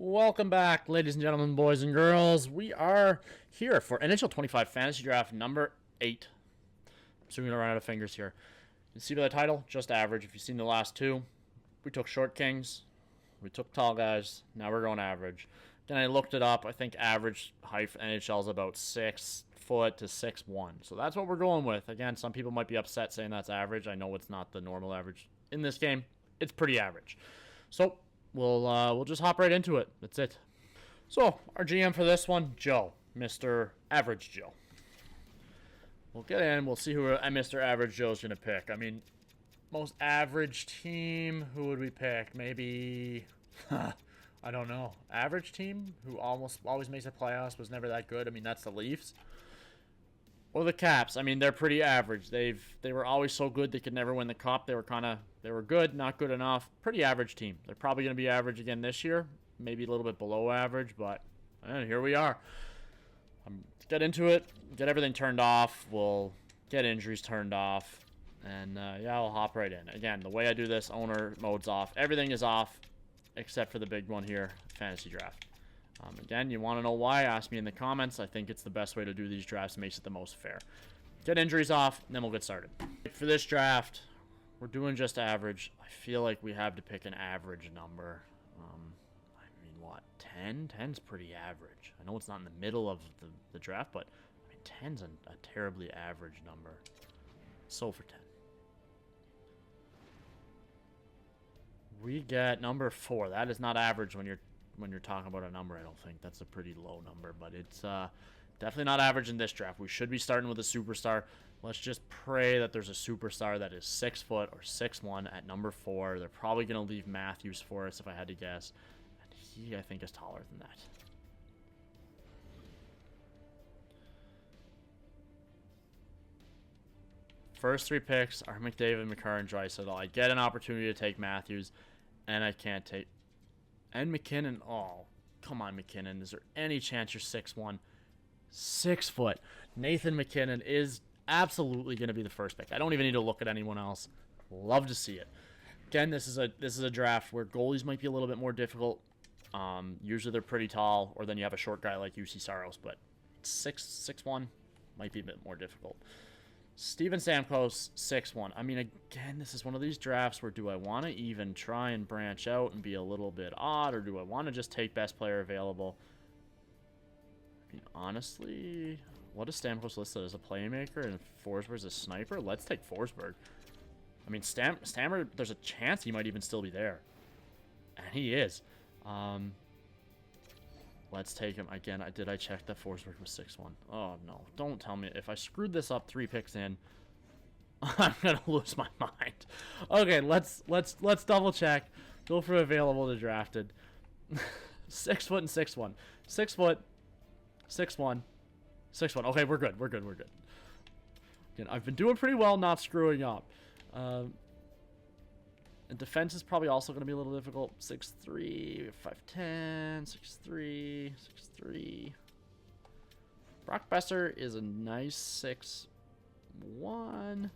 Welcome back, ladies and gentlemen, boys and girls. We are here for NHL 25 Fantasy Draft number 8. I'm soon going to run out of fingers here. You can see by the title, just average. If you've seen the last two, we took short kings, we took tall guys, now we're going average. Then I looked it up. I think average height for NHL is about 6 foot to 6'1". So that's what we're going with. Again, some people might be upset saying that's average. I know it's not the normal average. In this game, it's pretty average. So we'll just hop right into it. That's it. So our GM for this one, Joe, Mr. Average Joe. We'll get in. We'll see who Mr. Average Joe's gonna pick. I mean, most average team. Who would we pick? Maybe I don't know. Average team who almost always makes the playoffs, was never that good. I mean, that's the Leafs. Or the Caps. I mean, they're pretty average. They were always so good they could never win the cup. They were good, not good enough. Pretty average team. They're probably going to be average again this year. Maybe a little bit below average, but here we are. Let's get into it. Get everything turned off. We'll get injuries turned off. And yeah, I'll hop right in. Again, the way I do this, owner mode's off. Everything is off except for the big one here, fantasy draft. Again, you want to know why? Ask me in the comments. I think it's the best way to do these drafts. It makes it the most fair. Get injuries off, and then we'll get started. For this draft, we're doing just average. I feel like we have to pick an average number. I mean, what? 10? 10's pretty average. I know it's not in the middle of the draft, but I mean, 10's a terribly average number. So for 10. We get number 4. That is not average when you're talking about a number. I don't think that's a pretty low number, but it's definitely not average in this draft. We should be starting with a superstar. Let's just pray that there's a superstar that is 6 foot or 6'1" at number 4. They're probably going to leave Matthews for us if I had to guess, and he, I think, is taller than that. First 3 picks are McDavid, McCarr, and Draisaitl. I get an opportunity to take Matthews, and I can't take... And McKinnon. Oh, come on, McKinnon. Is there any chance you're 6'1"? 6 foot. Nathan McKinnon is absolutely going to be the first pick. I don't even need to look at anyone else. Love to see it. Again, this is a draft where goalies might be a little bit more difficult. Usually they're pretty tall, or then you have a short guy like UC Saros, but 6'1" might be a bit more difficult. Steven Stamkos, 6'1". I mean, again, this is one of these drafts where do I want to even try and branch out and be a little bit odd, or do I want to just take best player available? I mean, honestly, what is Stamkos listed as a playmaker and Forsberg's a sniper? Let's take Forsberg. I mean, Stammer, there's a chance he might even still be there. And he is. Let's take him. Again, did I check that Forsberg was 6'1"? Oh, no. Don't tell me. If I screwed this up 3 picks in, I'm going to lose my mind. Okay, let's double check. Go for available to drafted. 6 foot and 6'1". 6 foot, 6'1", 6'1". Okay, we're good. We're good. Again, I've been doing pretty well not screwing up. And defense is probably also going to be a little difficult. 6'3", 5'10", 6'3". Brock Besser is a nice 6'1".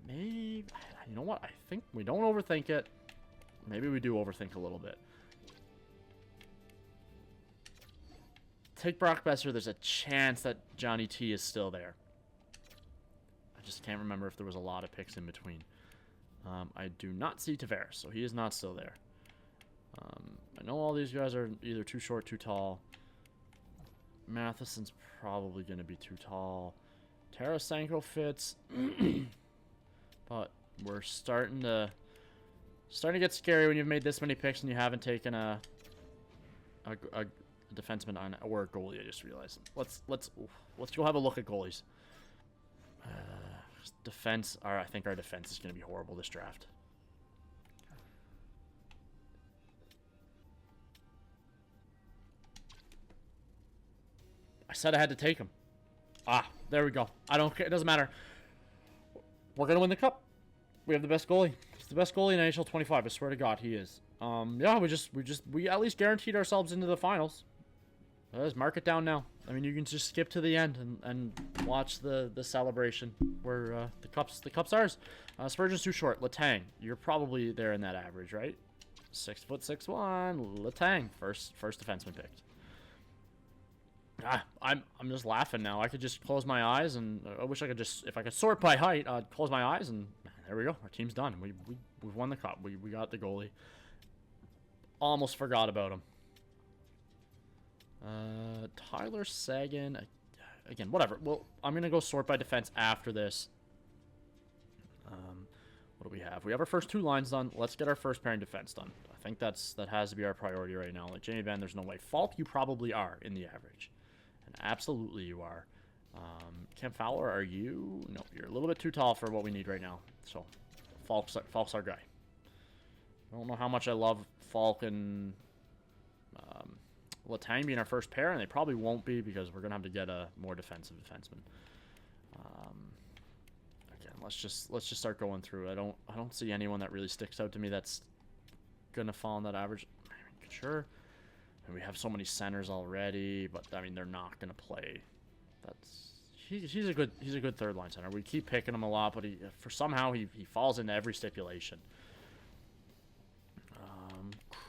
Maybe, you know what? I think we don't overthink it. Maybe we do overthink a little bit. Take Brock Besser. There's a chance that Johnny T is still there. I just can't remember if there was a lot of picks in between. I do not see Tavares, so he is not still there. I know all these guys are either too short, too tall. Matheson's probably going to be too tall. Tarasenko fits. But we're starting to get scary when you've made this many picks and you haven't taken a defenseman on or a goalie. I just realized. Let's go have a look at goalies. Defense, I think our defense is going to be horrible this draft. I said I had to take him. There we go. I don't care. It doesn't matter. We're going to win the cup. We have the best goalie. He's the best goalie in NHL 25. I swear to God, he is. Yeah, we at least guaranteed ourselves into the finals. Let's mark it down now. I mean, you can just skip to the end and watch the celebration where the cup's ours. Spurgeon's too short. Letang, you're probably there in that average, right? 6'6'1", Letang, first defenseman picked. I'm just laughing now. I could just close my eyes, and I wish I could just, if I could sort by height, I'd close my eyes, and there we go. Our team's done. We've won the cup. We got the goalie. Almost forgot about him. Tyler Seguin. Again, whatever. Well, I'm gonna go sort by defense after this. What do we have? We have our first 2 lines done. Let's get our first pairing defense done. I think that has to be our priority right now. Like Jamie Benn, there's no way. Falk, you probably are in the average. And absolutely you are. Cam Fowler, are you? No, you're a little bit too tall for what we need right now. So, Falk's our guy. I don't know how much I love Falk and Letang being our first pair, and they probably won't be because we're gonna have to get a more defensive defenseman. Again, let's just start going through. I don't see anyone that really sticks out to me that's gonna fall in that average. I mean, sure. And we have so many centers already, but I mean they're not gonna play. He's a good third line center. We keep picking him a lot, but somehow he falls into every stipulation.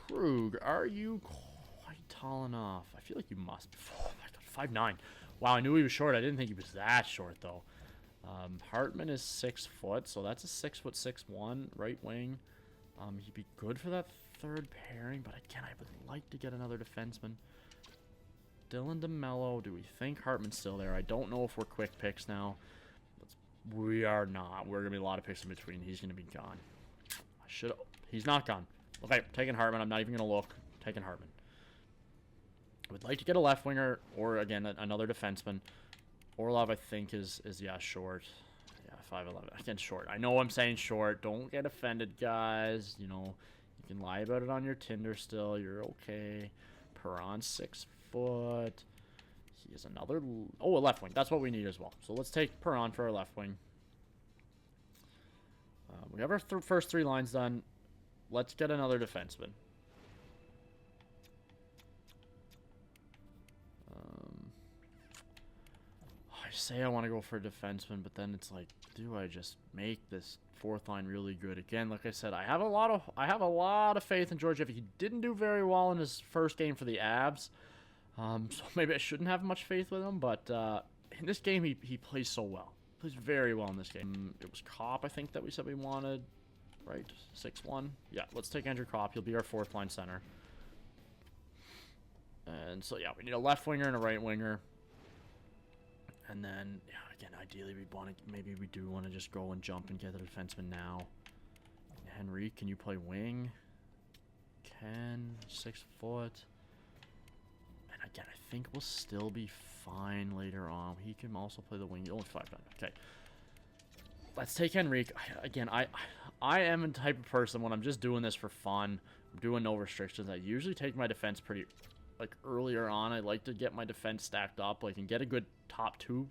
Krug, are you quite tall enough? I feel like you must be. Oh my god, 5'9". Wow, I knew he was short. I didn't think he was that short though. Hartman is 6 foot, so that's a 6'6'1" right wing. He'd be good for that third pairing, but again, I would like to get another defenseman. Dylan DeMello, do we think Hartman's still there? I don't know if we're quick picks now. We are not. We're going to be a lot of picks in between. He's going to be gone. He's not gone. Okay, taking Hartman. I'm not even going to look. Taking Hartman. I would like to get a left winger or, again, another defenseman. Orlov, I think, is short. Yeah, 5'11". Again, short. I know I'm saying short. Don't get offended, guys. You know, you can lie about it on your Tinder still. You're okay. Perron's 6 foot. He is another... Oh, a left wing. That's what we need as well. So let's take Perron for our left wing. We have our first 3 lines done. Let's get another defenseman. I say I want to go for a defenseman, but then it's like, do I just make this 4th line really good? Again, like I said, I have a lot of faith in Georgiev. He didn't do very well in his first game for the Avs. So maybe I shouldn't have much faith with him, but in this game, he plays so well. He plays very well in this game. It was Kopp, I think, that we said we wanted, right? 6'1". Yeah, let's take Andrew Kopp. He'll be our 4th line center. And so, yeah, we need a left winger and a right winger. And then, yeah, again, ideally, maybe we do want to just go and jump and get the defenseman now. Henry, can you play wing? Ken, 6 foot. And again, I think we'll still be fine later on. He can also play the wing. Only 5'9". Okay. Let's take Henrique. Again, I am the type of person when I'm just doing this for fun, I'm doing no restrictions. I usually take my defense pretty, like, earlier on. I like to get my defense stacked up, like, and get a good top 2.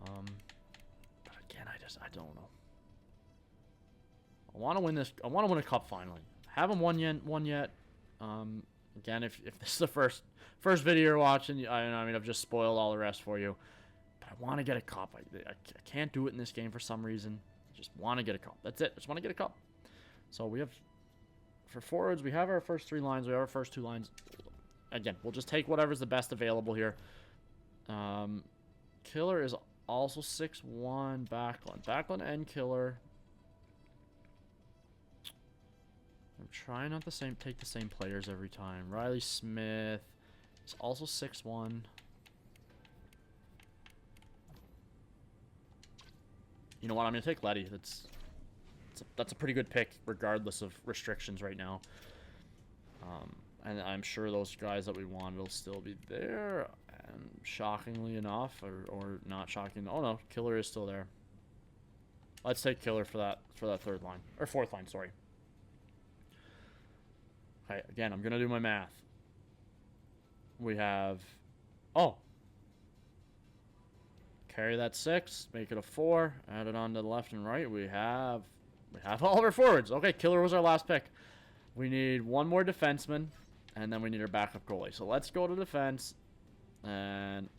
But again, I don't know. I want to win this. I want to win a cup finally. Haven't won yet. Again, if this is the first video you're watching, I mean, I've just spoiled all the rest for you. But I want to get a cup. I can't do it in this game for some reason. I just want to get a cup. That's it. I just want to get a cup. So we have, for forwards, we have our first 3 lines. We have our first 2 lines. Again, we'll just take whatever's the best available here. Killer is also 6'1". Backlund and Killer. I'm trying not to take the same players every time. Riley Smith is also 6'1". You know what? I'm going to take Letty. That's a pretty good pick, regardless of restrictions right now. And I'm sure those guys that we wanted will still be there. And shockingly enough, or not shocking. Oh no, Killer is still there. Let's take Killer for that 3rd line or 4th line. Sorry. Okay, again, I'm gonna do my math. We have, carry that 6, make it a 4, add it on to the left and right. We have all of our forwards. Okay, Killer was our last pick. We need 1 more defenseman, and then we need our backup goalie. So let's go to defense, and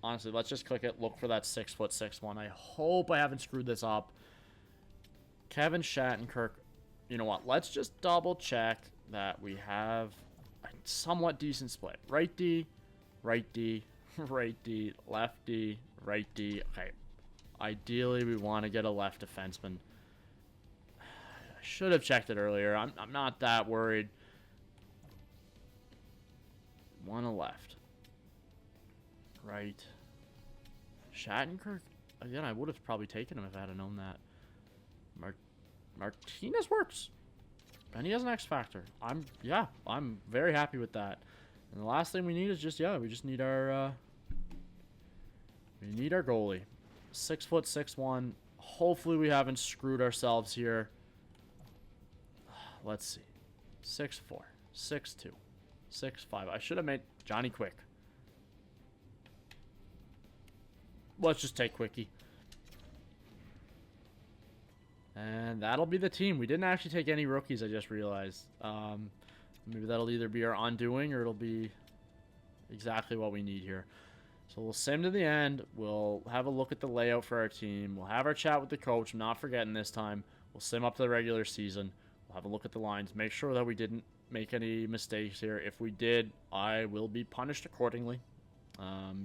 honestly, let's just click it. Look for that 6'6'1". I hope I haven't screwed this up. Kevin Shattenkirk. You know what? Let's just double check. that we have a somewhat decent split. Right D, right D, right D, left D, right D. Okay. Ideally, we want to get a left defenseman. I should have checked it earlier. I'm not that worried. One a left. Right. Shattenkirk? Again, I would have probably taken him if I had known that. Martinez works. And he has an X factor. I'm very happy with that. And the last thing we need is just, we just need our goalie. 6', 6'1". Hopefully we haven't screwed ourselves here. Let's see. 6'4", 6'2", 6'5". I should have made Johnny Quick. Let's just take Quickie. And that'll be the team. We didn't actually take any rookies, I just realized. Maybe that'll either be our undoing or it'll be exactly what we need here. So we'll sim to the end. We'll have a look at the layout for our team. We'll have our chat with the coach. I'm not forgetting this time. We'll sim up to the regular season. We'll have a look at the lines. Make sure that we didn't make any mistakes here. If we did, I will be punished accordingly.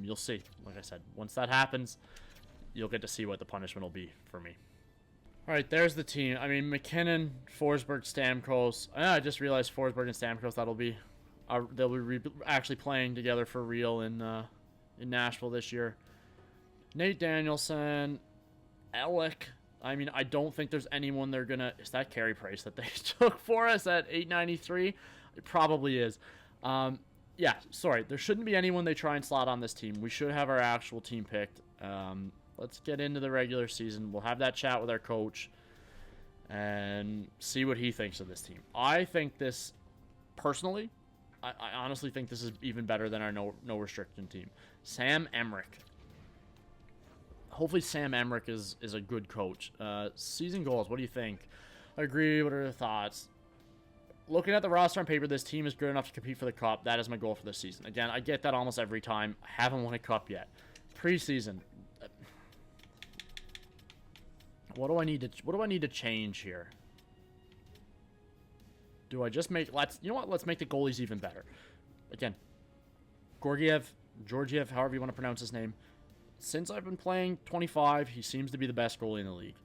You'll see. Like I said, once that happens, you'll get to see what the punishment will be for me. All right, there's the team. I mean, McKinnon, Forsberg, Stamkos. I just realized Forsberg and Stamkos, they'll be actually playing together for real in Nashville this year. Nate Danielson, Alec. I mean, I don't think there's anyone they're going to... Is that Carey Price that they took for us at $8.93? It probably is. Yeah, sorry. There shouldn't be anyone they try and slot on this team. We should have our actual team picked. Let's get into the regular season. We'll have that chat with our coach and see what he thinks of this team. I think this, personally, I honestly think this is even better than our no restriction team. Sam Emmerich. Hopefully Sam Emmerich is a good coach. Season goals, what do you think? I agree. What are your thoughts? Looking at the roster on paper, this team is good enough to compete for the cup. That is my goal for this season. Again, I get that almost every time. I haven't won a cup yet. Preseason. What do I need to change here? Do I just make... You know what? Let's make the goalies even better. Again, Georgiev, however you want to pronounce his name. Since I've been playing 25, he seems to be the best goalie in the league.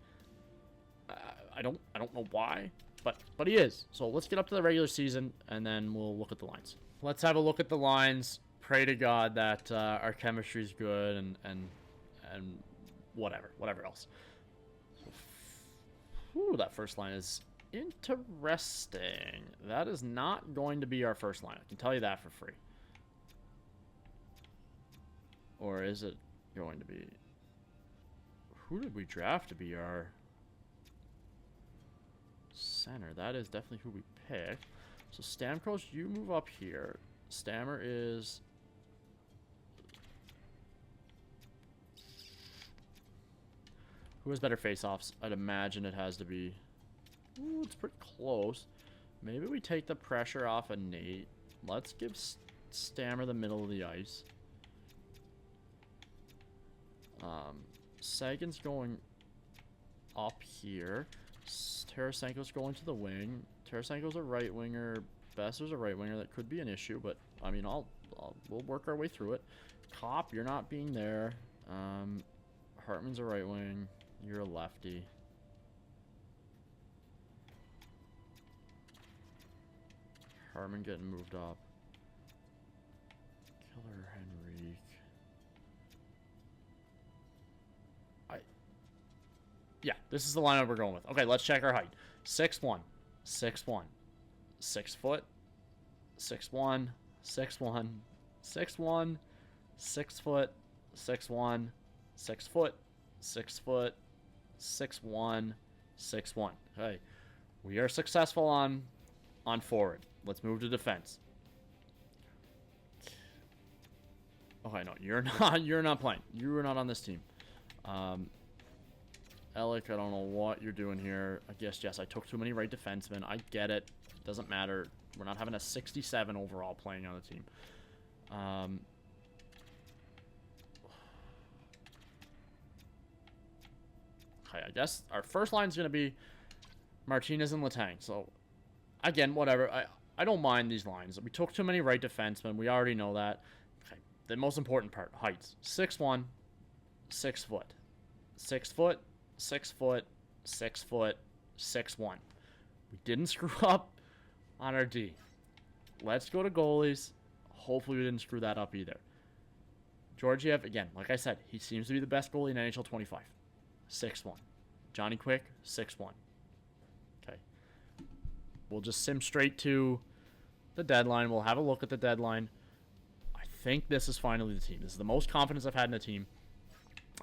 I don't know why, but he is. So let's get up to the regular season, and then we'll look at the lines. Let's have a look at the lines. Pray to God that our chemistry is good and whatever else. Ooh, that first line is interesting. That is not going to be our first line. I can tell you that for free. Or is it going to be... Who did we draft to be our center? That is definitely who we picked. So Stamkos, you move up here. Stammer is... Who has better face-offs? I'd imagine it has to be... Ooh, it's pretty close. Maybe we take the pressure off of Nate. Let's give Stammer the middle of the ice. Sagan's going up here. Tarasenko's going to the wing. Tarasenko's a right winger. Besser's a right winger. That could be an issue, but I mean, we'll work our way through it. Kopp, you're not being there. Hartman's a right wing. You're a lefty. Hartman getting moved up. Killer Henrique. Yeah, this is the lineup we're going with. Okay, let's check our height. 6'1", 6'1", 6 foot, 6'1", 6'1", 6'1", 6 foot, 6'1", 6 foot, 6 foot, 6'1", 6'1". Okay, we are successful on forward. Let's move to defense. Okay, no, you're not playing. You are not on this team. Alec, I don't know what you're doing here. I guess, yes, I took too many right defensemen. I get it. Doesn't matter. We're not having a 67 overall playing on the team. Okay, I guess our first line is going to be Martinez and Letang. So, again, whatever. I don't mind these lines. We took too many right defensemen. We already know that. Okay. The most important part, heights. 6'1", 6 foot. 6 foot, 6 foot, 6 foot, 6'1". We didn't screw up on our D. Let's go to goalies. Hopefully we didn't screw that up either. Georgiev, again, like I said, he seems to be the best goalie in NHL 25. 6'1". Johnny Quick, 6'1". Okay. We'll just sim straight to the deadline. We'll have a look at the deadline. I think this is finally the team. This is the most confidence I've had in a team.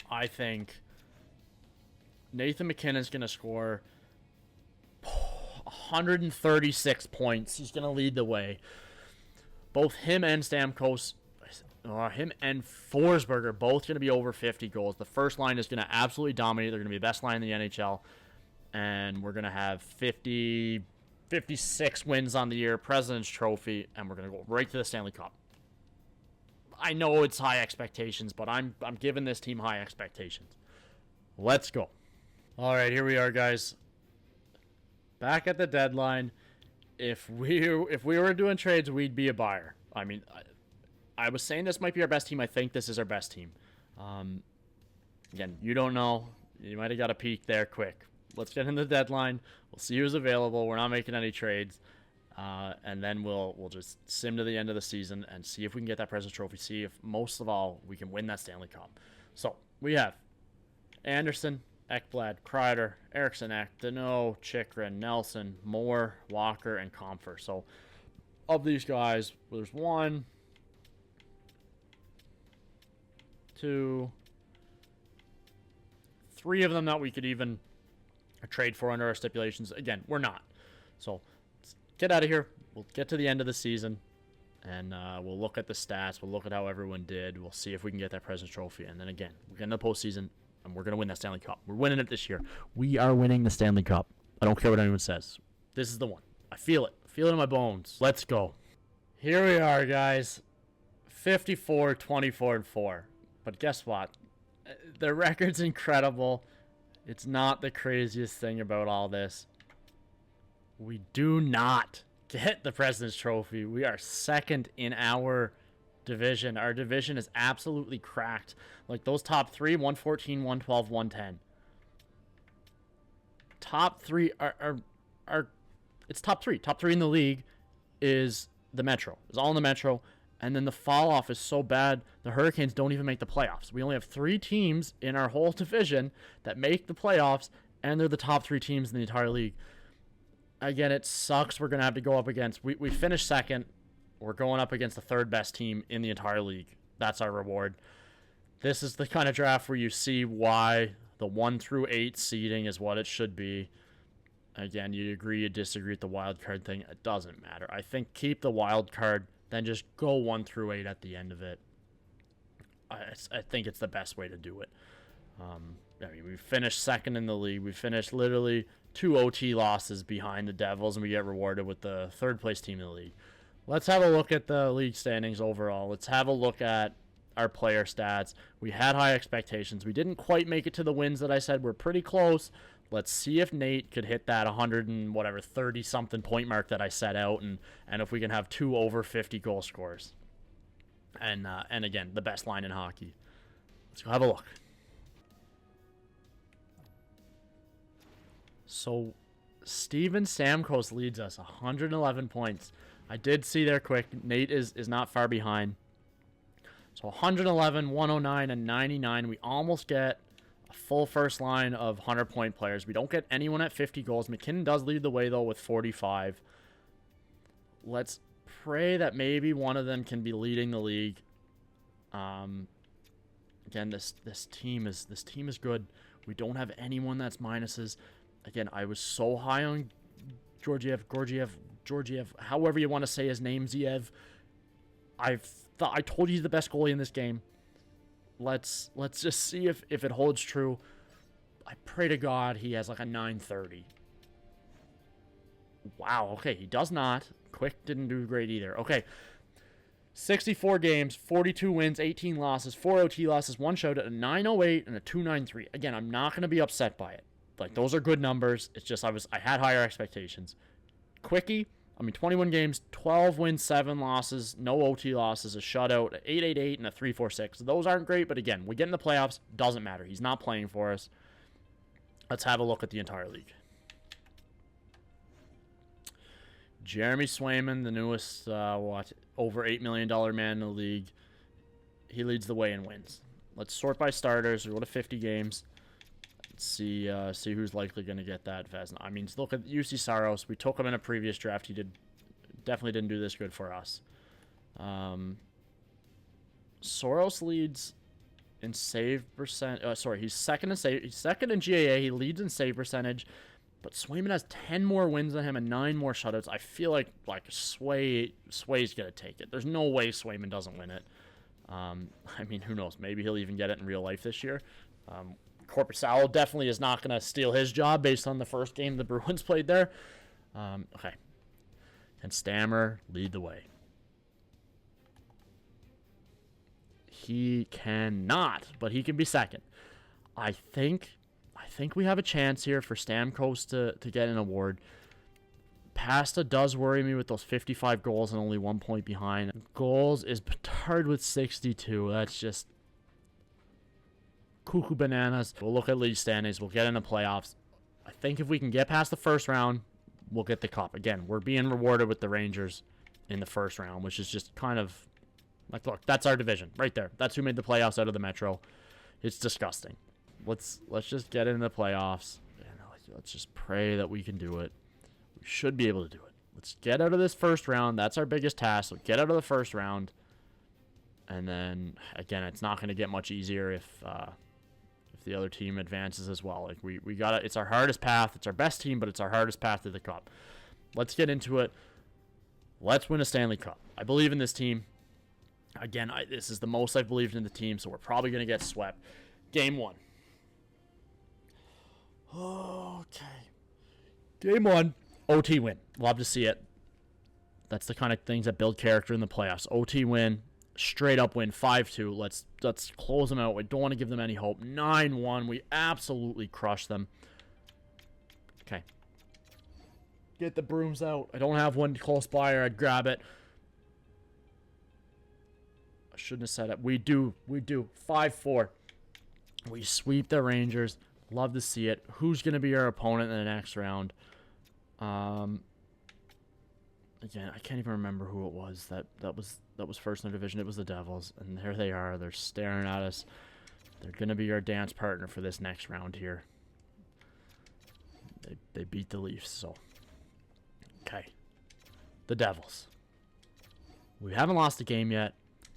I think Nathan McKinnon's going to score 136 points. He's going to lead the way. Both him and Stamkos, him and Forsberg are both going to be over 50 goals. The first line is going to absolutely dominate. They're going to be the best line in the NHL. And we're going to have 56 wins on the year, President's Trophy, and we're going to go right to the Stanley Cup. I know it's high expectations, but I'm giving this team high expectations. Let's go. All right, here we are, guys. Back at the deadline. If we were doing trades, we'd be a buyer. I mean, I was saying this might be our best team. I think this is our best team. Again, you don't know. You might have got a peek there quick. Let's get in the deadline. We'll see who's available. We're not making any trades. And then we'll just sim to the end of the season and see if we can get that President's Trophy. See if, most of all, we can win that Stanley Cup. So, we have Anderson, Ekblad, Kreider, Eriksson Ek, Deneau, Chychrun, Nelson, Moore, Walker, and Comfer. So, of these guys, there's 1, 2, 3 of them that we could even trade for under our stipulations. Again, we're not. So, let's get out of here. We'll get to the end of the season, and we'll look at the stats. We'll look at how everyone did. We'll see if we can get that President's Trophy. And then again, we're getting the postseason, and we're going to win that Stanley Cup. We're winning it this year. We are winning the Stanley Cup. I don't care what anyone says. This is the one. I feel it. I feel it in my bones. Let's go. Here we are, guys. 54, 24, and 4. But guess what? The record's incredible. It's not the craziest thing about all this. We do not get the President's Trophy. We are second in our division. Our division is absolutely cracked. Like those top 3, 114, 112, 110. Top 3 are it's top 3. Top 3 in the league is the Metro. It's all in the Metro. And then the fall off is so bad, the Hurricanes don't even make the playoffs. We only have 3 teams in our whole division that make the playoffs, and they're the top 3 teams in the entire league. Again, it sucks. We're going to have to go up against... We finished second. We're going up against the 3rd best team in the entire league. That's our reward. This is the kind of draft where you see why the 1 through 8 seeding is what it should be. Again, you agree, you disagree with the wild card thing. It doesn't matter. I think keep the wild card, then just go 1 through 8 at the end of it. I think it's the best way to do it. I mean, we finished second in the league. We finished literally 2 OT losses behind the Devils, and we get rewarded with the 3rd place team in the league. Let's have a look at the league standings overall. Let's have a look at our player stats. We had high expectations. We didn't quite make it to the wins that I said. We're pretty close. Let's see if Nate could hit that 30-something point mark that I set out, and if we can have 2 over 50 goal scores. And again, the best line in hockey. Let's go have a look. So, Steven Stamkos leads us, 111 points. I did see there quick. Nate is not far behind. So 111, 109, and 99. We almost get a full first line of 100-point players. We don't get anyone at 50 goals. McKinnon does lead the way, though, with 45. Let's pray that maybe one of them can be leading the league. Again, this team is good. We don't have anyone that's minuses. Again, I was so high on Georgiev, however you want to say his name, Ziev. I told you he's the best goalie in this game. Let's just see if it holds true. I pray to God he has like a 930. Wow, okay, he does not. Quick didn't do great either. Okay, 64 games, 42 wins, 18 losses, 4 OT losses, 1 shutout, a 908, and a 293. Again, I'm not going to be upset by it. Like, those are good numbers. It's just I had higher expectations. Quickie, 21 games, 12 wins, 7 losses, no OT losses, a shutout, an 8.88, and a 3.46. Those aren't great, but again, we get in the playoffs. Doesn't matter. He's not playing for us. Let's have a look at the entire league. Jeremy Swayman, the newest, over $8 million man in the league. He leads the way in wins. Let's sort by starters. We go to 50 games. Let's see who's likely going to get that Vezina. I mean, look at UC Saros. We took him in a previous draft. He definitely didn't do this good for us. Soros leads in save percent. He's second in save. He's second in GAA. He leads in save percentage. But Swayman has 10 more wins than him and 9 more shutouts. I feel like Sway's gonna take it. There's no way Swayman doesn't win it. I mean, who knows? Maybe he'll even get it in real life this year. Corpusalo definitely is not gonna steal his job based on the first game the Bruins played there. Okay. And Stammer lead the way. He cannot, but he can be second. I think we have a chance here for Stamkos to get an award. Pasta does worry me with those 55 goals and only 1 point behind. Goals is Bedard with 62. That's just cuckoo bananas. We'll look at league standings. We'll get into playoffs. I think if we can get past the first round, we'll get the cup. Again, we're being rewarded with the Rangers in the first round, which is just kind of like, look, that's our division right there. That's who made the playoffs out of the Metro. It's disgusting. Let's just get into the playoffs. Let's just pray that we can do it. We should be able to do it. Let's get out of this first round. That's our biggest task. So get out of the first round. And then, again, it's not going to get much easier if the other team advances as well. Like we got it. It's our hardest path. It's our best team, but it's our hardest path to the cup. Let's get into it. Let's win a Stanley Cup. I believe in this team. Again, this is the most I've believed in the team, so we're probably going to get swept. Game 1. Okay. Game 1. OT win. Love to see it. That's the kind of things that build character in the playoffs. OT win. Straight up win. 5-2. Let's close them out. We don't want to give them any hope. 9-1. We absolutely crushed them. Okay. Get the brooms out. I don't have one close by or I'd grab it. I shouldn't have said it. We do. 5-4. We sweep the Rangers. Love to see it. Who's going to be our opponent in the next round? Again, I can't even remember who it was that was first in the division. It was the Devils, and there they are. They're staring at us. They're going to be our dance partner for this next round here. They beat the Leafs, so okay. The Devils. We haven't lost a game yet.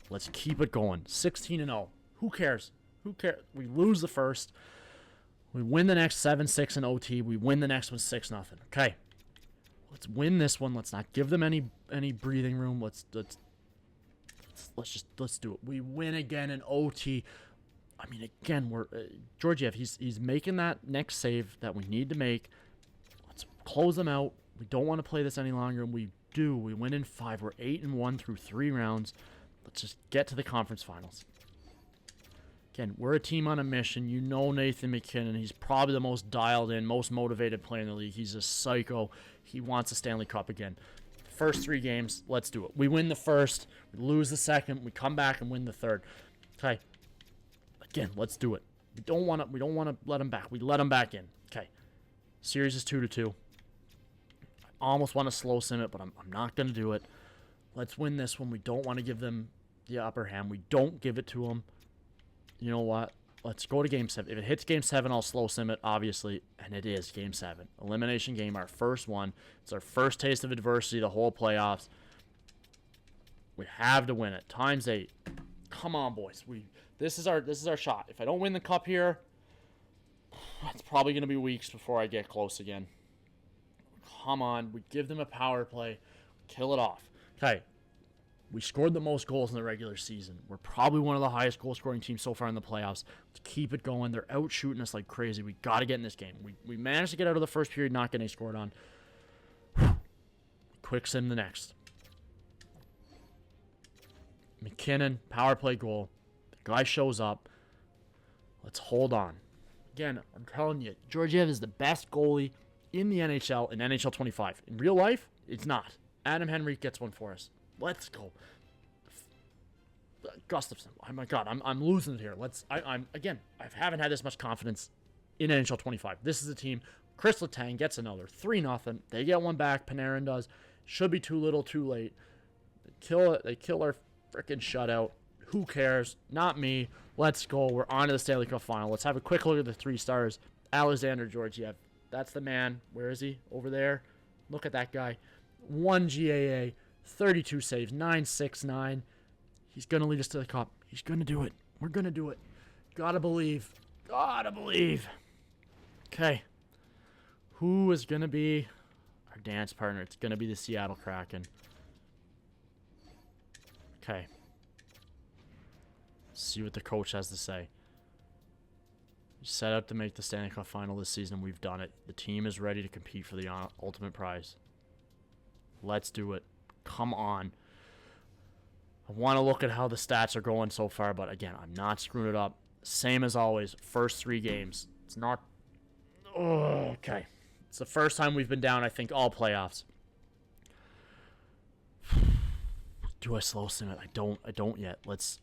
Let's keep it going. 16-0. Who cares? We lose the first. We win the next 7-6 in OT. We win the next one 6-0. Okay. Let's win this one. Let's not give them any breathing room. Let's do it. We win again in OT. I mean, again, we're Georgiev. He's making that next save that we need to make. Let's close them out. We don't want to play this any longer, and we do. We win in 5. We're 8-1 through 3 rounds. Let's just get to the conference finals. Again, we're a team on a mission. You know Nathan McKinnon. He's probably the most dialed in, most motivated player in the league. He's a psycho. He wants a Stanley Cup again. First 3 games, let's do it. We win the first. We lose the second. We come back and win the third. Okay. Again, let's do it. We don't want to let them back. We let them back in. Okay. Series is 2-2. I almost want to slow sim it, but I'm not going to do it. Let's win this one. We don't want to give them the upper hand. We don't give it to them. You know what? Let's go to Game 7. If it hits Game 7, I'll slow sim it, obviously. And it is Game 7. Elimination game, our first one. It's our first taste of adversity, the whole playoffs. We have to win it. Times 8. Come on, boys. This is our shot. If I don't win the cup here, it's probably going to be weeks before I get close again. Come on. We give them a power play. Kill it off. Okay. We scored the most goals in the regular season. We're probably one of the highest goal-scoring teams so far in the playoffs. Let's keep it going. They're out-shooting us like crazy. We got to get in this game. We managed to get out of the first period, not getting scored on. Quick sim the next. McKinnon, power play goal. The guy shows up. Let's hold on. Again, I'm telling you, Georgiev is the best goalie in the NHL in NHL 25. In real life, it's not. Adam Henrique gets one for us. Let's go. Gustafson. Oh my God, I'm losing it here. I'm again. I haven't had this much confidence in NHL 25. This is a team. Chris Letang gets another 3-0. They get one back. Panarin does. Should be too little, too late. They kill our freaking shutout. Who cares? Not me. Let's go. We're on to the Stanley Cup final. Let's have a quick look at the 3 stars. Alexander Georgiev. That's the man. Where is he? Over there. Look at that guy. 1 GAA, 32 saves, 969. He's going to lead us to the cup. He's going to do it. We're going to do it. Gotta believe. Gotta believe. Okay. Who is going to be our dance partner? It's going to be the Seattle Kraken. Okay. See what the coach has to say. We set out to make the Stanley Cup final this season. We've done it. The team is ready to compete for the ultimate prize. Let's do it. Come on. I want to look at how the stats are going so far, but again, I'm not screwing it up. Same as always. First 3 games. It's not... Oh, okay. It's the first time we've been down, I think, all playoffs. Do I slow sim it? I don't yet. Let's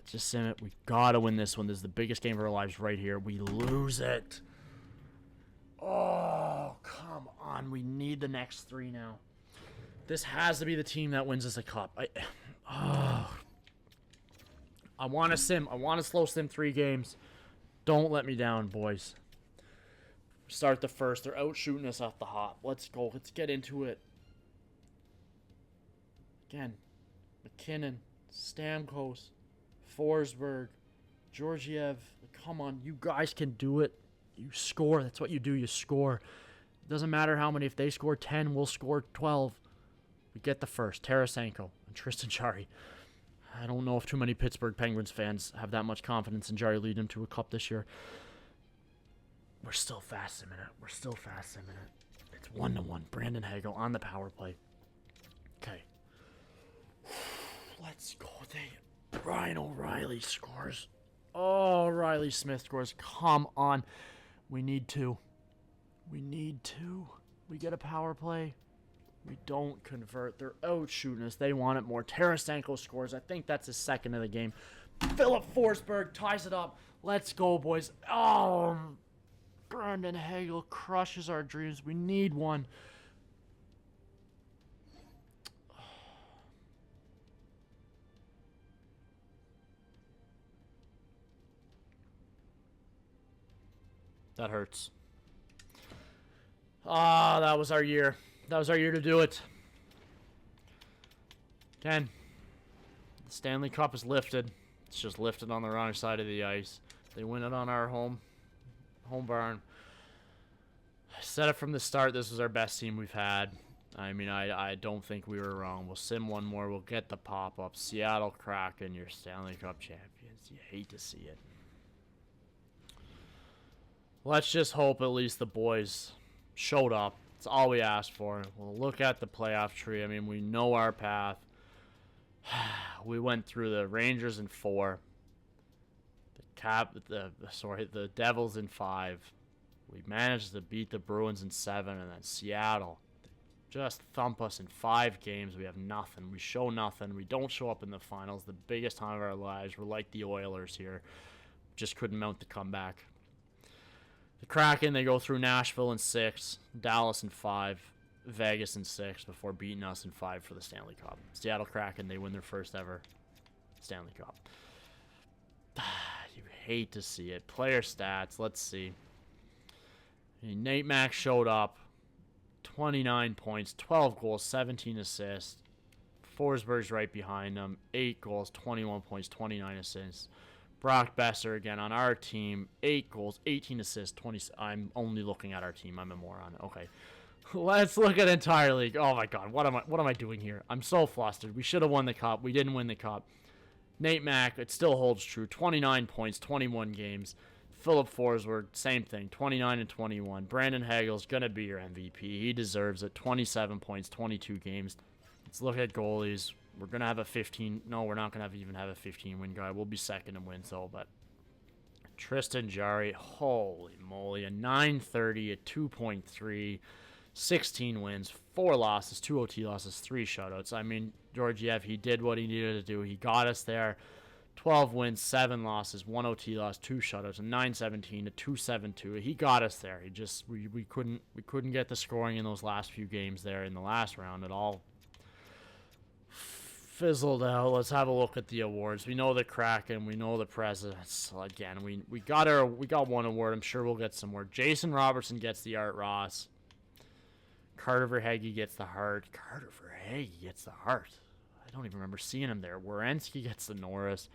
just sim it. We gotta win this one. This is the biggest game of our lives right here. We lose it. Oh, come on. We need the next 3 now. This has to be the team that wins us a cup. I want to sim. I want to slow sim 3 games. Don't let me down, boys. Start the first. They're out shooting us off the hop. Let's go. Let's get into it. Again, McKinnon, Stamkos, Forsberg, Georgiev. Come on, you guys can do it. You score. That's what you do. You score. It doesn't matter how many. If they score 10, we'll score 12. We get the first. Tarasenko and Tristan Jarry. I don't know if too many Pittsburgh Penguins fans have that much confidence in Jarry leading them to a cup this year. We're still fast a minute. It's 1-1. Brandon Hagel on the power play. Okay. Let's go. Ryan O'Reilly scores. Oh, Riley Smith scores. Come on. We need 2. We get a power play. We don't convert. They're out shooting us. They want it more. Tarasenko scores. I think that's his second of the game. Philip Forsberg ties it up. Let's go, boys. Oh, Brandon Hagel crushes our dreams. We need one. That hurts. Ah, that was our year. That was our year to do it. Again, the Stanley Cup is lifted. It's just lifted on the wrong side of the ice. They win it on our home barn. I said it from the start. This was our best team we've had. I mean, I don't think we were wrong. We'll sim one more. We'll get the pop-up. Seattle Kraken, your Stanley Cup champions. You hate to see it. Let's just hope at least the boys showed up. That's all we asked for. We'll look at the playoff tree. I mean, we know our path. We went through the Rangers in 4. The Devils in 5. We managed to beat the Bruins in 7, and then Seattle just thump us in 5 games. We have nothing. We show nothing. We don't show up in the finals. The biggest time of our lives. We're like the Oilers here. Just couldn't mount the comeback. The Kraken, they go through Nashville in 6, Dallas in 5, Vegas in 6 before beating us in 5 for the Stanley Cup. Seattle Kraken, they win their first ever Stanley Cup. You hate to see it. Player stats, let's see. Nate Mack showed up. 29 points, 12 goals, 17 assists. Forsberg's right behind him. 8 goals, 21 points, 29 assists. Brock Besser again on our team, 8 goals, 18 assists, 20. I'm only looking at our team. I'm a moron. Okay, let's look at entire league. Oh my God, what am I doing here? I'm so flustered. We should have won the cup. We didn't win the cup. Nate Mack, it still holds true. 29 points, 21 games. Philip Forsberg, same thing, 29 and 21. Brandon Hagel's gonna be your MVP. He deserves it. 27 points, 22 games. Let's look at goalies. We're going to have a 15. No, we're not going to even have a 15-win guy. We'll be second in wins, though. But Tristan Jarry, holy moly, a 930, a 2.3, 16 wins, 4 losses, 2 OT losses, 3 shutouts. I mean, Georgiev, he did what he needed to do. He got us there. 12 wins, 7 losses, 1 OT loss, 2 shutouts, a 9-17, a 2-7-2. He got us there. He just we couldn't get the scoring in those last few games there in the last round at all. Fizzled out. Let's have a look at the awards. We know the Kraken. We know the presidents. Again, we got one award. I'm sure we'll get some more. Jason Robertson gets the Art Ross. Carter Verhaeghe gets the Hart. Carter Verhaeghe gets the Hart. I don't even remember seeing him there. Werenski gets the Norris.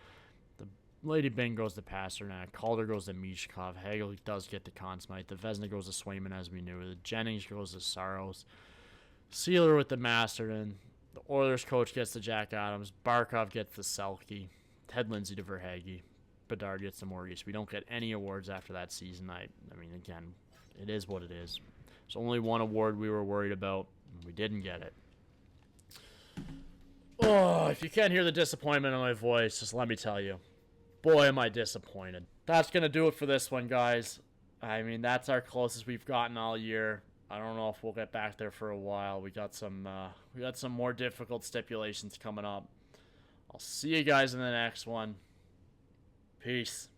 The Lady Bing goes to Pasternak. Calder goes to Mishkov. Hagel does get the Conn Smythe. The Vezina goes to Swayman, as we knew. The Jennings goes to Saros. Sealer with the Masterton. The Oilers coach gets the Jack Adams. Barkov gets the Selke. Ted Lindsay to Verhaeghe. Bedard gets the Morgis. We don't get any awards after that season. I mean, again, it is what it is. There's only one award we were worried about, and we didn't get it. Oh, if you can't hear the disappointment in my voice, just let me tell you. Boy, am I disappointed. That's going to do it for this one, guys. I mean, that's our closest we've gotten all year. I don't know if we'll get back there for a while. We got some more difficult stipulations coming up. I'll see you guys in the next one. Peace.